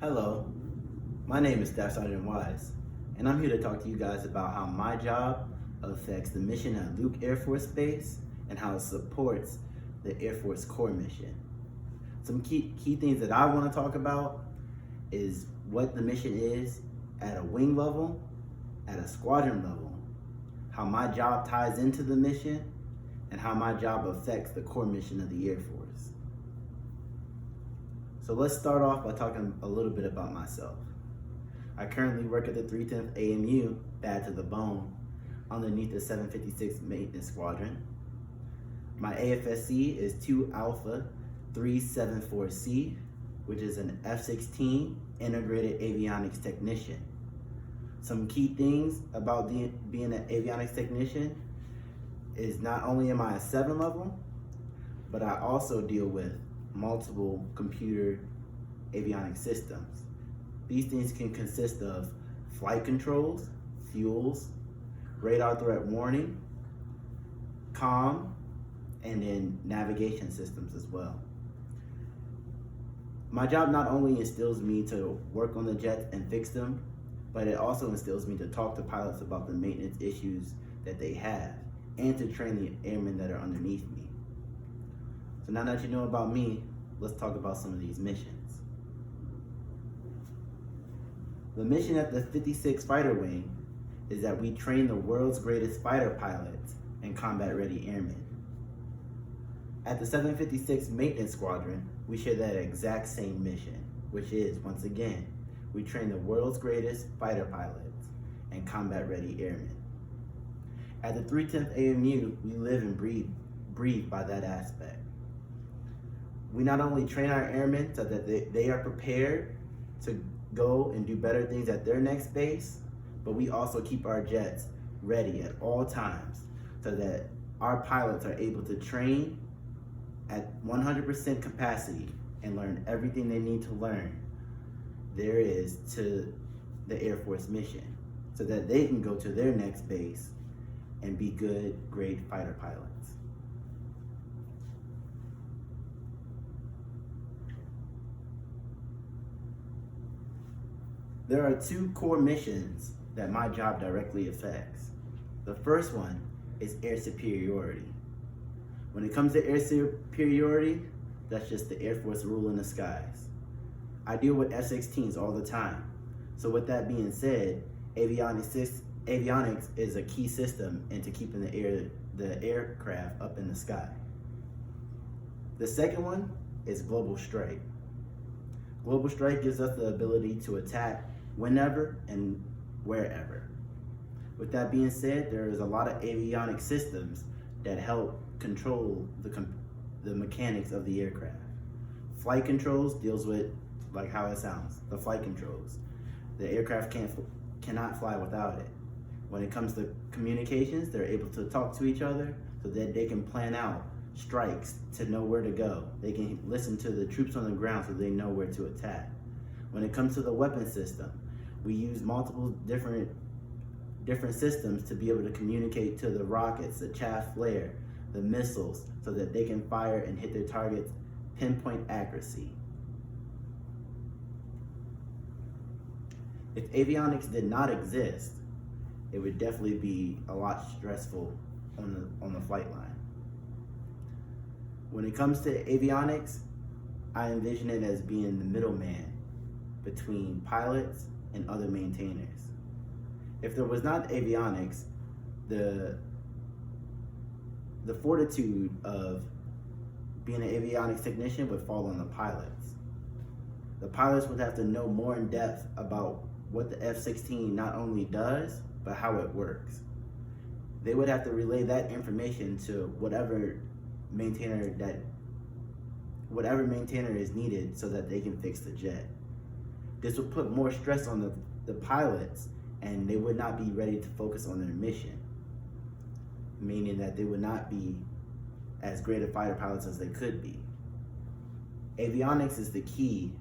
Hello, my name is Staff Sergeant Wise, and I'm here to talk to you guys about how my job affects the mission at Luke Air Force Base and how it supports the Air Force Core mission. Some key things that I want to talk about is what the mission is at a wing level, at a squadron level, how my job ties into the mission, and how my job affects the core mission of the Air Force. So let's start off by talking a little bit about myself. I currently work at the 310th AMU, bad to the bone, underneath the 756 Maintenance Squadron. My AFSC is 2 Alpha 374C, which is an F-16 integrated avionics technician. Some key things about being an avionics technician is not only am I a 7 level, but I also deal with multiple computer avionics systems. These things can consist of flight controls, fuels, radar threat warning, comm, and then navigation systems as well. My job not only instills me to work on the jets and fix them, but it also instills me to talk to pilots about the maintenance issues that they have and to train the airmen that are underneath me. So now that you know about me, let's talk about some of these missions. The mission at the 56 Fighter Wing is that we train the world's greatest fighter pilots and combat-ready airmen. At the 756 Maintenance Squadron, we share that exact same mission, which is, once again, we train the world's greatest fighter pilots and combat-ready airmen. At the 310th AMU, we live and breathe by that aspect. We not only train our airmen so that they are prepared to go and do better things at their next base, but we also keep our jets ready at all times so that our pilots are able to train at 100% capacity and learn everything they need to learn there is to the Air Force mission so that they can go to their next base and be good, great fighter pilots. There are 2 core missions that my job directly affects. The first one is air superiority. When it comes to air superiority, that's just the Air Force rule in the skies. I deal with F-16s all the time. So with that being said, avionics is a key system into keeping the aircraft up in the sky. The second one is global strike. Global strike gives us the ability to attack whenever and wherever. With that being said, there is a lot of avionics systems that help control the mechanics of the aircraft. Flight controls deals with, like how it sounds, the flight controls. The aircraft cannot fly without it. When it comes to communications, they're able to talk to each other so that they can plan out strikes to know where to go. They can listen to the troops on the ground so they know where to attack. When it comes to the weapon system, we use multiple different systems to be able to communicate to the rockets, the chaff flare, the missiles, so that they can fire and hit their targets pinpoint accuracy. If avionics did not exist, it would definitely be a lot stressful on the flight line. When it comes to avionics, I envision it as being the middleman between pilots and other maintainers. If there was not avionics, the fortitude of being an avionics technician would fall on the pilots. The pilots would have to know more in depth about what the F-16 not only does, but how it works. They would have to relay that information to whatever maintainer is needed so that they can fix the jet. This would put more stress on the pilots, and they would not be ready to focus on their mission, meaning that they would not be as great of fighter pilots as they could be. Avionics is the key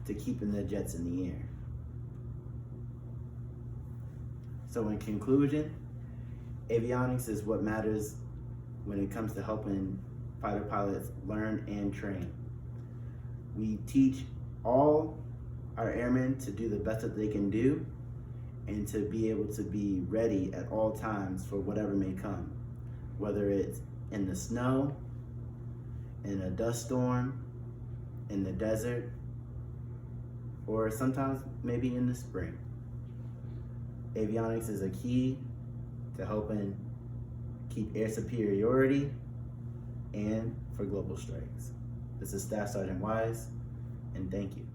to keeping the jets in the air. So in conclusion, avionics is what matters when it comes to helping fighter pilots learn and train. We teach all our airmen to do the best that they can do and to be able to be ready at all times for whatever may come, whether it's in the snow, in a dust storm, in the desert, or sometimes maybe in the spring. Avionics is a key to helping keep air superiority and for global strikes. This is Staff Sergeant Wise, and thank you.